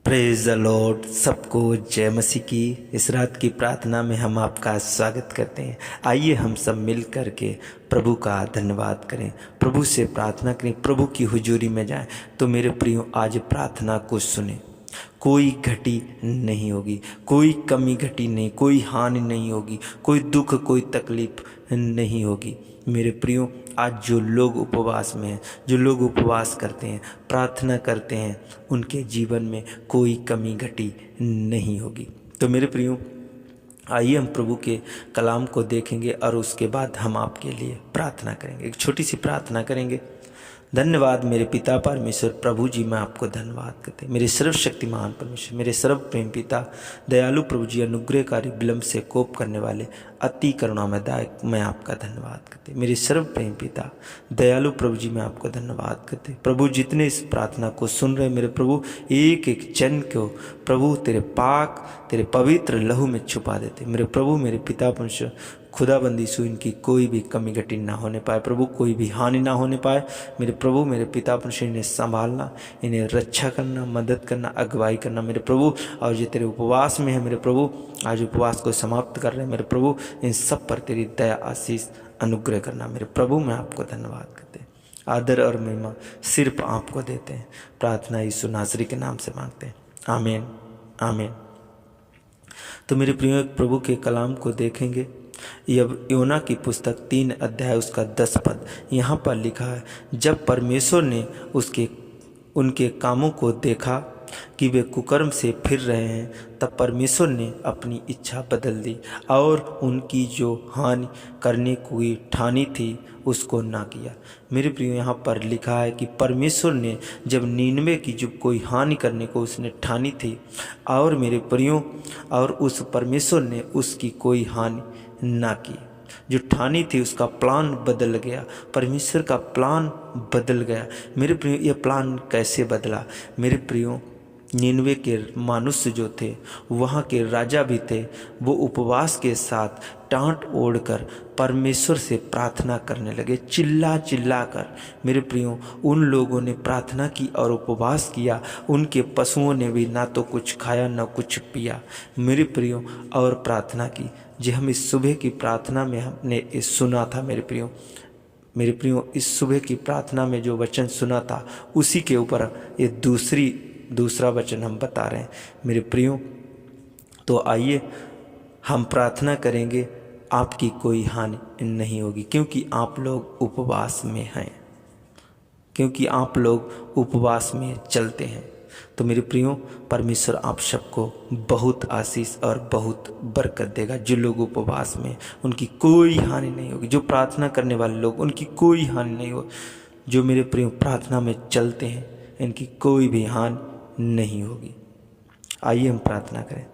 Praise the Lord. सबको जय मसीह की। इस रात की प्रार्थना में हम आपका स्वागत करते हैं। आइए हम सब मिल कर के प्रभु का धन्यवाद करें, प्रभु से प्रार्थना करें, प्रभु की हुजूरी में जाएं। तो मेरे प्रियो, आज प्रार्थना को सुने। कोई घटी नहीं होगी, कोई कमी घटी नहीं, कोई हानि नहीं होगी, कोई दुख कोई तकलीफ नहीं होगी। मेरे प्रियो, आज जो लोग उपवास में हैं, जो लोग उपवास करते हैं, प्रार्थना करते हैं, उनके जीवन में कोई कमी घटी नहीं होगी। तो मेरे प्रियो, आइए हम प्रभु के कलाम को देखेंगे और उसके बाद हम आपके लिए प्रार्थना करेंगे। एक छोटी सी प्रार्थना करेंगे। धन्यवाद मेरे पिता परमेश्वर, प्रभु जी मैं आपको धन्यवाद करते। मेरे सर्वशक्तिमान परमेश्वर, मेरे सर्व प्रेम पिता, दयालु प्रभु जी, अनुग्रहकारी, विलंब से कोप करने वाले, अति करुणामय दायक, मैं आपका धन्यवाद करते। मेरे सर्व प्रेम पिता, दयालु प्रभु जी, मैं आपको धन्यवाद करते। प्रभु, जितने इस प्रार्थना को सुन रहे मेरे प्रभु, एक एक जन को प्रभु तेरे पाक, तेरे पवित्र लहू में छुपा देते। मेरे प्रभु, मेरे पिता परमेश्वर, खुदाबंदी सु इनकी कोई भी कमी घटी ना होने पाए प्रभु, कोई भी हानि ना होने पाए। मेरे प्रभु, मेरे पिता परमेश्वर, इन्हें संभालना, इन्हें रक्षा करना, मदद करना, अगुवाई करना मेरे प्रभु। और जो तेरे उपवास में है मेरे प्रभु, आज उपवास को समाप्त कर रहे हैं मेरे प्रभु, इन सब पर तेरी दया, आशीष, अनुग्रह करना मेरे प्रभु। मैं आपको धन्यवाद करते हैं, आदर और महिमा सिर्फ आपको देते हैं। प्रार्थना यीशु नासरी के नाम से मांगते हैं, आमीन आमीन। तो मेरे प्रियो, प्रभु के कलाम को देखेंगे। योना की पुस्तक 3 अध्याय उसका 10 पद यहाँ पर लिखा है, जब परमेश्वर ने उनके कामों को देखा कि वे कुकर्म से फिर रहे हैं, तब परमेश्वर ने अपनी इच्छा बदल दी और उनकी जो हानि करने की ठानी थी उसको ना किया। मेरे प्रियो, यहाँ पर लिखा है कि परमेश्वर ने जब नीनवे की जो कोई हानि करने को उसने ठानी थी, और मेरे प्रियो, और उस परमेश्वर ने उसकी कोई हानि ना की। जो ठानी थी उसका प्लान बदल गया, परमेश्वर का प्लान बदल गया। मेरे प्रियो, यह प्लान कैसे बदला? मेरे प्रियो, निनवे के मनुष्य जो थे, वहाँ के राजा भी थे, वो उपवास के साथ टाँट ओढ़कर परमेश्वर से प्रार्थना करने लगे, चिल्ला चिल्ला कर। मेरे प्रियो, उन लोगों ने प्रार्थना की और उपवास किया। उनके पशुओं ने भी ना तो कुछ खाया ना कुछ पिया मेरे प्रियो, और प्रार्थना की। जो हम इस सुबह की प्रार्थना में हमने इस सुना था मेरे प्रियो, इस सुबह की प्रार्थना में जो वचन सुना था, उसी के ऊपर ये दूसरा वचन हम बता रहे हैं मेरे प्रियो। तो आइए हम प्रार्थना करेंगे, आपकी कोई हानि नहीं होगी, क्योंकि आप लोग उपवास में हैं, क्योंकि आप लोग उपवास में चलते हैं। तो मेरे प्रियो, परमेश्वर आप सबको बहुत आशीष और बहुत बरकत देगा। जो लोग उपवास में, उनकी कोई हानि नहीं होगी। जो प्रार्थना करने वाले लोग, उनकी कोई हानि नहीं होगी। जो मेरे प्रियो प्रार्थना में चलते हैं, इनकी कोई भी हानि नहीं होगी। आइए हम प्रार्थना करें।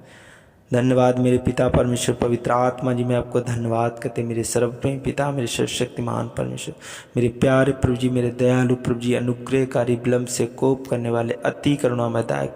धन्यवाद मेरे पिता परमेश्वर, पवित्र आत्मा जी, मैं आपको धन्यवाद करते। मेरे सर्वप्रेम पिता, मेरे सर्वशक्तिमान परमेश्वर, मेरे प्यारे प्रभु जी, मेरे दयालु प्रभु जी, अनुग्रहकारी, विलंब से कोप करने वाले, अति करुणामय दायक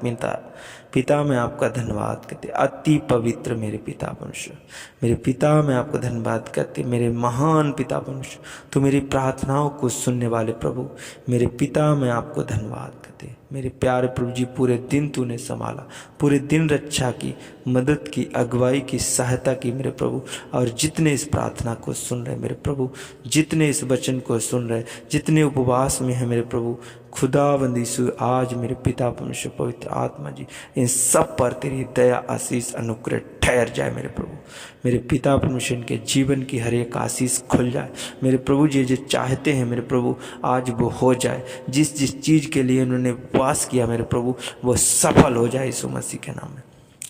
पिता, मैं आपका धन्यवाद करते। अति पवित्र मेरे पिता परमेश्वर, मेरे पिता, मैं आपको धन्यवाद करते। मेरे महान पिता परमेश्वर, तो मेरी प्रार्थनाओं को सुनने वाले प्रभु, मेरे पिता, मैं आपको धन्यवाद करते। मेरे प्यारे प्रभु जी, पूरे दिन तूने संभाला, पूरे दिन रक्षा की, मदद की, अगुवाई की, सहायता की मेरे प्रभु। और जितने इस प्रार्थना को सुन रहे मेरे प्रभु, जितने इस वचन को सुन रहे, जितने उपवास में है मेरे प्रभु, खुदाबंदी सु आज मेरे पिता परमेश्वर, पवित्र आत्मा जी, इन सब पर तेरी दया, आशीष, अनुग्रह ठहर जाए मेरे प्रभु। मेरे पिता परमेश्वर, इनके जीवन की हर एक आशीष खुल जाए मेरे प्रभु जी। जो चाहते हैं मेरे प्रभु, आज वो हो जाए। जिस जिस चीज़ के लिए उन्होंने उपवास किया मेरे प्रभु, वो सफल हो जाए यीशु मसीह के नाम में।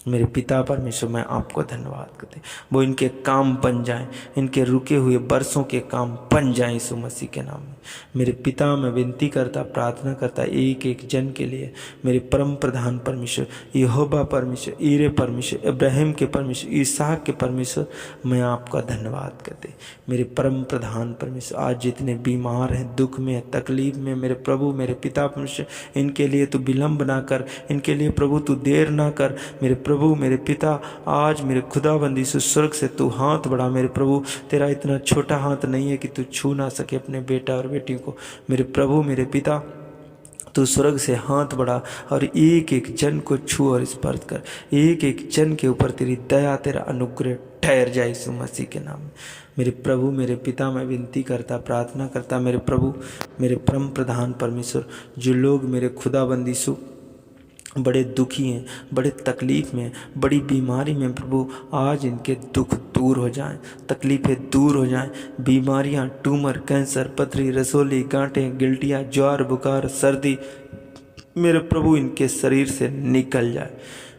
मेरे पिता परमेश्वर, मैं आपको धन्यवाद करते। वो इनके काम बन जाएं, इनके रुके हुए बरसों के काम बन जाएं यीशु मसीह के नाम में। मेरे पिता, मैं विनती करता, प्रार्थना करता एक एक जन के लिए। मेरे परम प्रधान परमेश्वर, यहोवा परमेश्वर, ईरे परमेश्वर, इब्राहिम के परमेश्वर, इसहाक के परमेश्वर, मैं आपका धन्यवाद करते। मेरे परम प्रधान परमेश्वर, आज जितने बीमार हैं, दुख में, तकलीफ में मेरे प्रभु, मेरे पिता परमेश्वर, इनके लिए तू विलम्ब ना कर, इनके लिए प्रभु तू देर ना कर मेरे प्रभु, मेरे पिता। आज मेरे खुदाबंदी से स्वर्ग से तू हाथ बढ़ा मेरे प्रभु। तेरा इतना छोटा हाथ नहीं है कि तू छू ना सके अपने बेटा और बेटी को मेरे प्रभु, मेरे पिता। तू स्वर्ग से हाथ बढ़ा और एक एक जन को छू और स्पर्श कर। एक एक जन के ऊपर तेरी दया, तेरा अनुग्रह ठहर जाए यीशु मसीह के नाम में। मेरे प्रभु, मेरे पिता, मैं विनती करता, प्रार्थना करता मेरे प्रभु, मेरे परम प्रधान परमेश्वर, जो लोग मेरे खुदाबंद यीशु बड़े दुखी हैं, बड़े तकलीफ में, बड़ी बीमारी में प्रभु, आज इनके दुख दूर हो जाएं, तकलीफ़ें दूर हो जाएं, बीमारियां, ट्यूमर, कैंसर, पथरी, रसोली, गांठें, गिल्टियाँ, ज्वार, बुखार, सर्दी, मेरे प्रभु इनके शरीर से निकल जाए।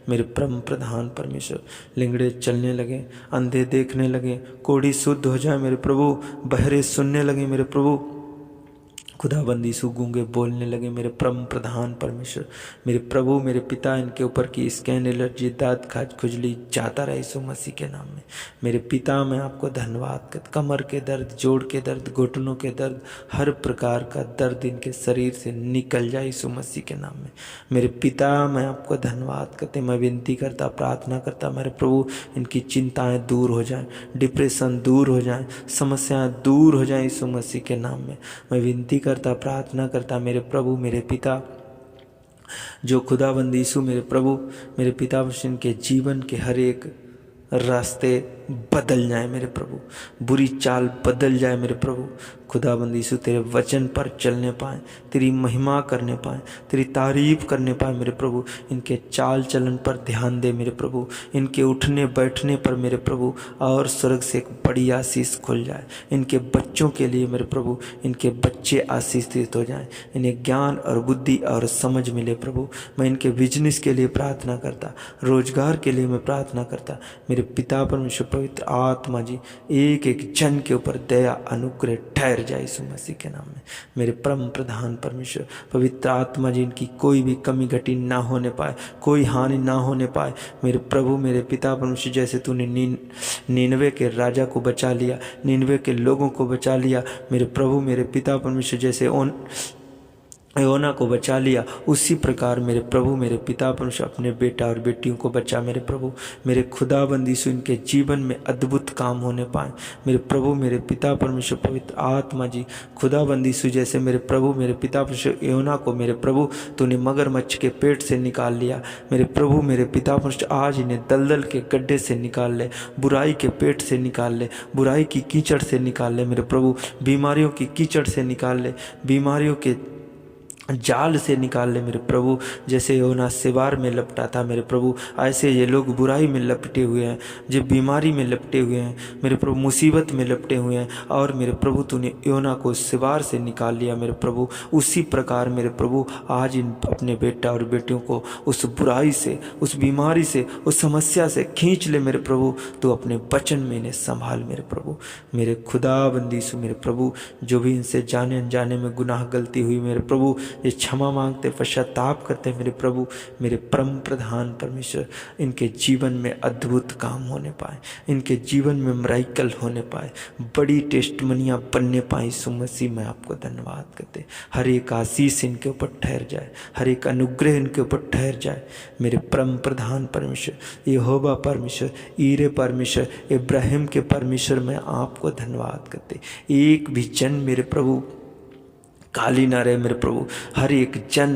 मेरे परम प्रधान परमेश्वर, लिंगड़े चलने लगे, अंधे देखने लगे, कोढ़ी शुद्ध हो जाए मेरे प्रभु, बहरे सुनने लगे मेरे प्रभु, खुदाबंदी यीशु गूंगे बोलने लगे मेरे परम प्रधान परमेश्वर, मेरे प्रभु, मेरे पिता, इनके ऊपर की स्कैन, एलर्जी, दांत खाज, खुजली जाता रहे यीशु मसीह के नाम में। मेरे पिता, मैं आपको धन्यवाद करता, कमर के दर्द, जोड़ के दर्द, घुटनों के दर्द, हर प्रकार का दर्द इनके शरीर से निकल जाए यीशु मसीह के नाम में। मेरे पिता, मैं आपको धन्यवाद करते, मैं विनती करता, प्रार्थना करता मेरे प्रभु, इनकी चिंताएं दूर हो जाएं, डिप्रेशन दूर हो जाएं, समस्याएं दूर हो जाएं यीशु मसीह के नाम में। मैं विनती करता, प्रार्थना करता मेरे प्रभु, मेरे पिता, जो खुदाबंद यीशु मेरे प्रभु, मेरे पिता, इनके जीवन के हर एक रास्ते बदल जाए मेरे प्रभु, बुरी चाल बदल जाए मेरे प्रभु, खुदाबंद यीशु तेरे वचन पर चलने पाए, तेरी महिमा करने पाए, तेरी तारीफ करने पाए मेरे प्रभु, इनके चाल चलन पर ध्यान दे मेरे प्रभु, इनके उठने बैठने पर मेरे प्रभु, और स्वर्ग से एक बड़ी आशीष खुल जाए इनके बच्चों के लिए मेरे प्रभु, इनके बच्चे आशीषित हो जाएं, इन्हें ज्ञान और बुद्धि और समझ मिले प्रभु। मैं इनके बिजनेस के लिए प्रार्थना करता, रोजगार के लिए मैं प्रार्थना करता मेरे पिता परमेश्वर, पवित्र आत्मा जी, एक एक जन के ऊपर दया, अनुग्रह ठहर जाए यीशु मसीह के नाम में। मेरे परम प्रधान परमेश्वर, पवित्र आत्मा जी, इनकी कोई भी कमी घटी ना होने पाए, कोई हानि ना होने पाए मेरे प्रभु, मेरे पिता परमेश्वर, जैसे तूने नीनवे के राजा को बचा लिया, नीनवे के लोगों को बचा लिया मेरे प्रभु, मेरे पिता परमेश्वर, जैसे योना को बचा लिया, उसी प्रकार मेरे प्रभु, मेरे पिता परमेश्वर, अपने बेटा और बेटियों को बचा मेरे प्रभु, मेरे खुदाबंद यीशु, इनके जीवन में अद्भुत काम होने पाए मेरे प्रभु, मेरे पिता परमेश्वर, पवित्र आत्मा जी, खुदाबंद यीशु, जैसे मेरे प्रभु, मेरे पिता परमेश्वर, योना को मेरे प्रभु तूने मगरमच्छ के पेट से निकाल लिया मेरे प्रभु, मेरे पिता परमेश्वर, आज इन्हें दलदल के गड्ढे से निकाल ले, बुराई के पेट से निकाल ले, बुराई की कीचड़ से निकाल ले मेरे प्रभु, बीमारियों की कीचड़ से निकाल ले, बीमारियों के जाल से निकाल ले मेरे प्रभु, जैसे योना सिवार में लपटा था मेरे प्रभु, ऐसे ये लोग बुराई में लपटे हुए हैं, जो बीमारी में लपटे हुए हैं मेरे प्रभु, मुसीबत में लपटे हुए हैं, और मेरे प्रभु तूने योना को सिवार से निकाल लिया मेरे प्रभु। उसी प्रकार मेरे प्रभु, आज इन अपने बेटा और बेटियों को उस बुराई से, उस बीमारी से, उस समस्या से खींच ले मेरे प्रभु, तो अपने वचन में इन्हें संभाल मेरे प्रभु, मेरे खुदाबंदी से मेरे प्रभु, जो भी इनसे जाने अनजाने में गुनाह गलती हुई मेरे प्रभु, ये क्षमा मांगते, पश्चाताप करते मेरे प्रभु, मेरे परम प्रधान परमेश्वर, इनके जीवन में अद्भुत काम होने पाए, इनके जीवन में मिरेकल होने पाए, बड़ी टेस्टमनियाँ बनने पाए यीशु मसीह, मैं आपको धन्यवाद करते। हर एक आशीष इनके ऊपर ठहर जाए, हर एक अनुग्रह इनके ऊपर ठहर जाए मेरे परम प्रधान परमेश्वर, यहोवा परमेश्वर, ईरे परमेश्वर, इब्राहिम के परमेश्वर, मैं आपको धन्यवाद करते। एक भी जन मेरे प्रभु खाली ना रहे मेरे प्रभु, हर एक जन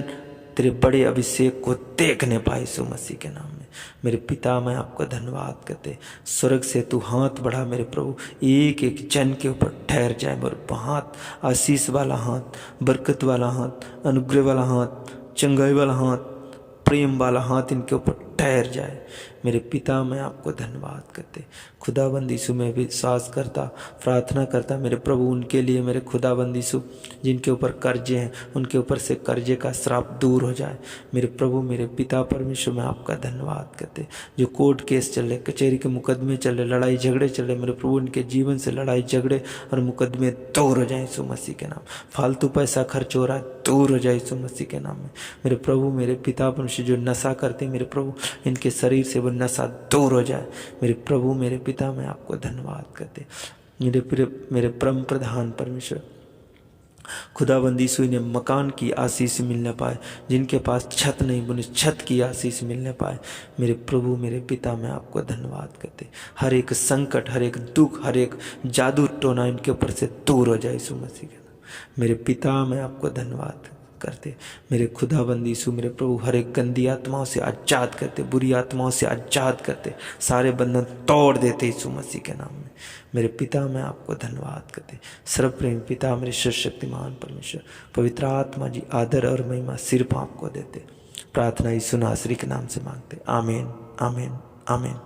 तेरे बड़े अभिषेक को देखने पाए यीशु मसीह के नाम में। मेरे पिता, मैं आपका धन्यवाद करते, स्वर्ग से तू हाथ बढ़ा मेरे प्रभु, एक एक जन के ऊपर ठहर जाए मेरे हाथ, आशीष वाला हाथ, बरकत वाला हाथ, अनुग्रह वाला हाथ, चंगाई वाला हाथ, प्रेम वाला हाथ इनके ऊपर ठहर जाए मेरे पिता, मैं आपको धन्यवाद करते। खुदाबंद यीशु में विश्वास करता, प्रार्थना करता मेरे प्रभु, उनके लिए मेरे खुदाबंद यीशु, जिनके ऊपर कर्जे हैं, उनके ऊपर से कर्जे का श्राप दूर हो जाए मेरे प्रभु, मेरे पिता परमेश्वर, मैं आपका धन्यवाद करते। जो कोर्ट केस चल रहे, कचहरी के मुकदमे चल रहे, लड़ाई झगड़े चल रहे मेरे प्रभु, उनके जीवन से लड़ाई झगड़े और मुकदमे दूर हो जाए यीशु मसीह के नाम। फालतू पैसा खर्च हो रहा है, दूर हो जाए यीशु मसीह के नाम में मेरे प्रभु, मेरे पिता परमेश्वर, जो नशा करते मेरे प्रभु, इनके शरीर से वो नशा दूर हो जाए मेरे प्रभु, मेरे पिता, मैं आपको धन्यवाद करते। मेरे परम प्रधान परमेश्वर, खुदाबंदी यीशु, इन्हें मकान की आशीष मिलने पाए, जिनके पास छत नहीं बनी छत की आशीष मिलने पाए मेरे प्रभु, मेरे पिता, मैं आपको धन्यवाद करते। हर एक संकट, हर एक दुख, हर एक जादू टोना इनके ऊपर से दूर हो जाए यीशु मसीह के नाम। मेरे पिता, मैं आपको धन्यवाद करता। करते। मेरे खुदाबंद यीशु मेरे प्रभु हर एक गंदी आत्माओं से आजाद करते, बुरी आत्माओं से आजाद करते, सारे बंधन तोड़ देते यीशु मसीह के नाम में। मेरे पिता मैं आपको धन्यवाद करते, सर्वप्रेमी पिता, मेरे सर्वशक्तिमान परमेश्वर, पवित्र आत्मा जी, आदर और महिमा सिर्फ आपको देते। प्रार्थना यीशु नासरी के नाम से मांगते, आमीन आमीन आमीन।